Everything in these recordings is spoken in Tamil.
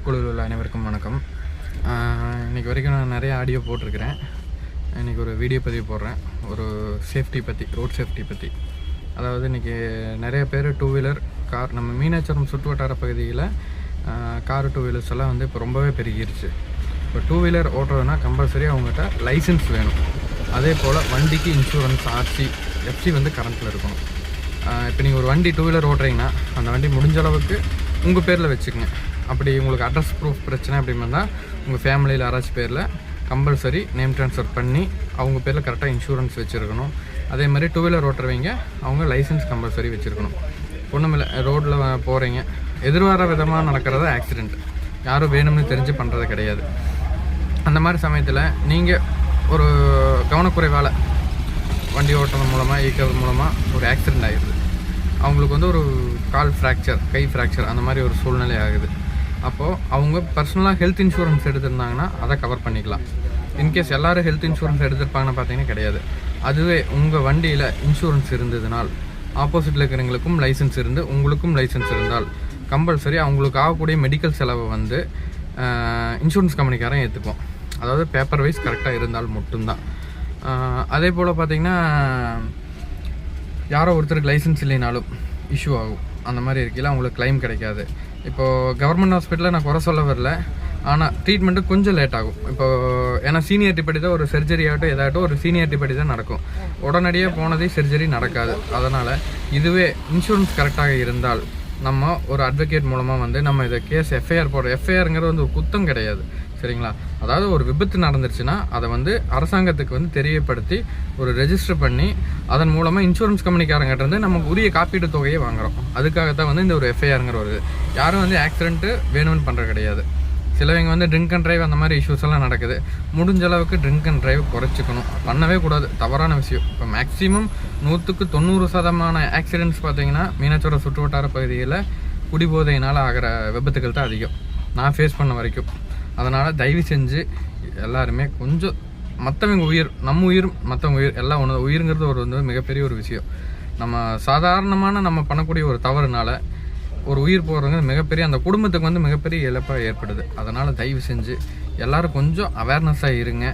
குழுவில் உள்ள அனைவருக்கும் வணக்கம். இன்றைக்கி வரைக்கும் நான் நிறைய ஆடியோ போட்டிருக்கிறேன். இன்றைக்கி ஒரு வீடியோ பதிவு போடுறேன், ஒரு சேஃப்டி பற்றி, ரோட் சேஃப்டி பற்றி. அதாவது இன்றைக்கி நிறைய பேர் டூ வீலர் கார் நம்ம மீனாட்சிபுரம் சுற்று வட்டார பகுதியில் கார் டூ வீலர்ஸ் எல்லாம் வந்து இப்போ ரொம்பவே பெருகிருச்சு. இப்போ டூ வீலர் ஓட்டுறதுனா கம்பல்சரி அவங்ககிட்ட லைசன்ஸ் வேணும். அதே போல் வண்டிக்கு இன்சூரன்ஸ், ஆர்சி, எஃப்சி வந்து கரண்ட்டில் இருக்கணும். இப்போ நீங்கள் ஒரு வண்டி டூ வீலர் ஓட்டுறீங்கன்னா அந்த வண்டி முடிஞ்ச அளவுக்கு உங்கள் பேரில் வச்சுக்கோங்க. அப்படி உங்களுக்கு அட்ரஸ் ப்ரூஃப் பிரச்சனை அப்படின்னு இருந்தால் உங்கள் ஃபேமிலியில் யாராச்சும் பேரில் கம்பல்சரி நேம் ட்ரான்ஸ்ஃபர் பண்ணி அவங்க பேரில் கரெக்டாக இன்சூரன்ஸ் வச்சுருக்கணும். அதே மாதிரி டூ வீலர் ஓட்டுறவங்க அவங்க லைசன்ஸ் கம்பல்சரி வச்சுருக்கணும். ஒன்றுமில்லை, ரோட்டில் போகிறீங்க, எதிர்வார விதமாக நடக்கிறத ஆக்சிடெண்ட், யாரும் வேணும்னு தெரிஞ்சு பண்ணுறது கிடையாது. அந்த மாதிரி சமயத்தில் நீங்கள் ஒரு கவனக்குறைவால் வண்டி ஓட்டுறது மூலமாக, இயக்கிறது மூலமாக ஒரு ஆக்சிடெண்ட் ஆகிடுது. அவங்களுக்கு வந்து ஒரு கால் ஃப்ராக்சர், கை ஃப்ராக்சர், அந்த மாதிரி ஒரு சூழ்நிலை ஆகுது. அப்போது அவங்க பர்சனலாக ஹெல்த் இன்சூரன்ஸ் எடுத்திருந்தாங்கன்னா அதை கவர் பண்ணிக்கலாம். இன்கேஸ் எல்லோரும் ஹெல்த் இன்சூரன்ஸ் எடுத்திருப்பாங்கன்னு பார்த்தீங்கன்னா கிடையாது. அதுவே உங்கள் வண்டியில் இன்சூரன்ஸ் இருந்ததுனால், ஆப்போசிட்டில் இருக்கிறவங்களுக்கும் லைசன்ஸ் இருந்து உங்களுக்கும் லைசன்ஸ் இருந்தால் கம்பல்சரி அவங்களுக்கு ஆகக்கூடிய மெடிக்கல் செலவை வந்து இன்சூரன்ஸ் கம்பெனிக்காரன் ஏற்றுக்குவோம். அதாவது பேப்பர் வைஸ் கரெக்டாக இருந்தால் மட்டும்தான். அதே போல் பார்த்திங்கன்னா யாரோ ஒருத்தருக்கு லைசன்ஸ் இல்லைனாலும் இஷ்யூ ஆகும். அந்த மாதிரி இருக்கையில் அவங்களுக்கு கிளைம் கிடைக்காது. இப்போது கவர்மெண்ட் ஹாஸ்பிட்டலில் நான் குறை சொல்ல வரல, ஆனால் ட்ரீட்மெண்ட்டு கொஞ்சம் லேட் ஆகும். இப்போது ஏன்னா சீனியாரிட்டி படி தான் ஒரு சர்ஜரி ஆகட்டும், எதாகட்டும் ஒரு சீனியாரிட்டி படி தான் நடக்கும். உடனடியாக போனதே சர்ஜரி நடக்காது. அதனால் இதுவே இன்சூரன்ஸ் கரெக்டாக இருந்தால் நம்ம ஒரு அட்வொகேட் மூலமாக வந்து நம்ம இதை கேஸ் எஃப்ஐஆர் போடுறோம். எஃப்ஐஆருங்கிறது வந்து ஒரு குத்தம் கிடையாது, சரிங்களா? அதாவது ஒரு விபத்து நடந்துருச்சுன்னா அதை வந்து அரசாங்கத்துக்கு வந்து தெரியப்படுத்தி ஒரு ரெஜிஸ்டர் பண்ணி அதன் மூலமாக இன்சூரன்ஸ் கம்பெனிக்காரங்கிட்ட இருந்து நமக்கு உரிய காப்பீட்டு தொகையை வாங்குகிறோம். அதுக்காகத்தான் வந்து இந்த ஒரு எஃப்ஐஆருங்கிற ஒரு யாரும் வந்து ஆக்சிடென்ட்டு வேணும்னு பண்ணுறது கிடையாது. சிலவங்க வந்து ட்ரிங்க் அண்ட் ட்ரைவ் அந்த மாதிரி இஷ்யூஸ் எல்லாம் நடக்குது. முடிஞ்ச அளவுக்கு ட்ரிங்க் அண்ட் ட்ரைவ் குறைச்சிக்கணும், பண்ணவே கூடாது, தவறான விஷயம். இப்போ மேக்ஸிமம் 100% ஆக்சிடென்ட்ஸ் பார்த்தீங்கன்னா மீனாட்சிபுரம் சுற்று வட்டார பகுதியில் குடிபோதையினால் ஆகிற விபத்துக்கள் தான் அதிகம், நான் ஃபேஸ் பண்ண வரைக்கும். அதனால் தயவு செஞ்சு எல்லாருமே கொஞ்சம் மற்றவங்க உயிர், நம்ம உயிர், மற்றவங்க உயிர் எல்லாம் ஒன்று. உயிருங்கிறது ஒரு வந்து மிகப்பெரிய ஒரு விஷயம். நம்ம சாதாரணமான நம்ம பண்ணக்கூடிய ஒரு தவறுனால ஒரு உயிர் போடுறவங்க மிகப்பெரிய அந்த குடும்பத்துக்கு வந்து மிகப்பெரிய இழப்பாக ஏற்படுது. அதனால் தயவு செஞ்சு எல்லோரும் கொஞ்சம் அவேர்னஸாக இருங்க.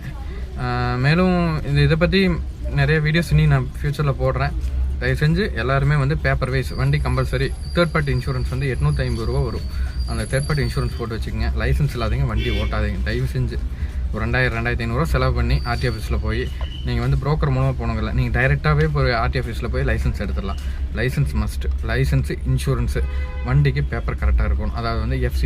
மேலும் இதை பற்றி நிறைய வீடியோஸ் இனி நான் ஃப்யூச்சரில் போடுறேன். தயவு செஞ்சு எல்லாருமே வந்து பேப்பர் வைஸ் வண்டி கம்பல்சரி தேர்ட் பார்ட்டி இன்சூரன்ஸ் வந்து 850 ரூபா வரும். அந்த தேர்ட் பார்ட்டி இன்சூரன்ஸ் போட்டு வச்சுக்கோங்க. லைசன்ஸ் இல்லாதீங்க, வண்டி ஓட்டாதீங்க. தயவு செஞ்சு ஒரு 2000-2500 செலவு பண்ணி ஆர்டி ஆஃபீஸில் போய் நீங்கள் வந்து ப்ரோக்கர் மூலமாக போனதில்லை, நீங்கள் டைரெக்டாகவே போய் ஆர்டி ஆஃபீஸில் போய் லைசன்ஸ் எடுத்துடலாம். License must. லைசன்ஸு, இன்சூரன்ஸு, வண்டிக்கு பேப்பர் கரெக்டாக இருக்கணும். அதாவது வந்து எஃப்சி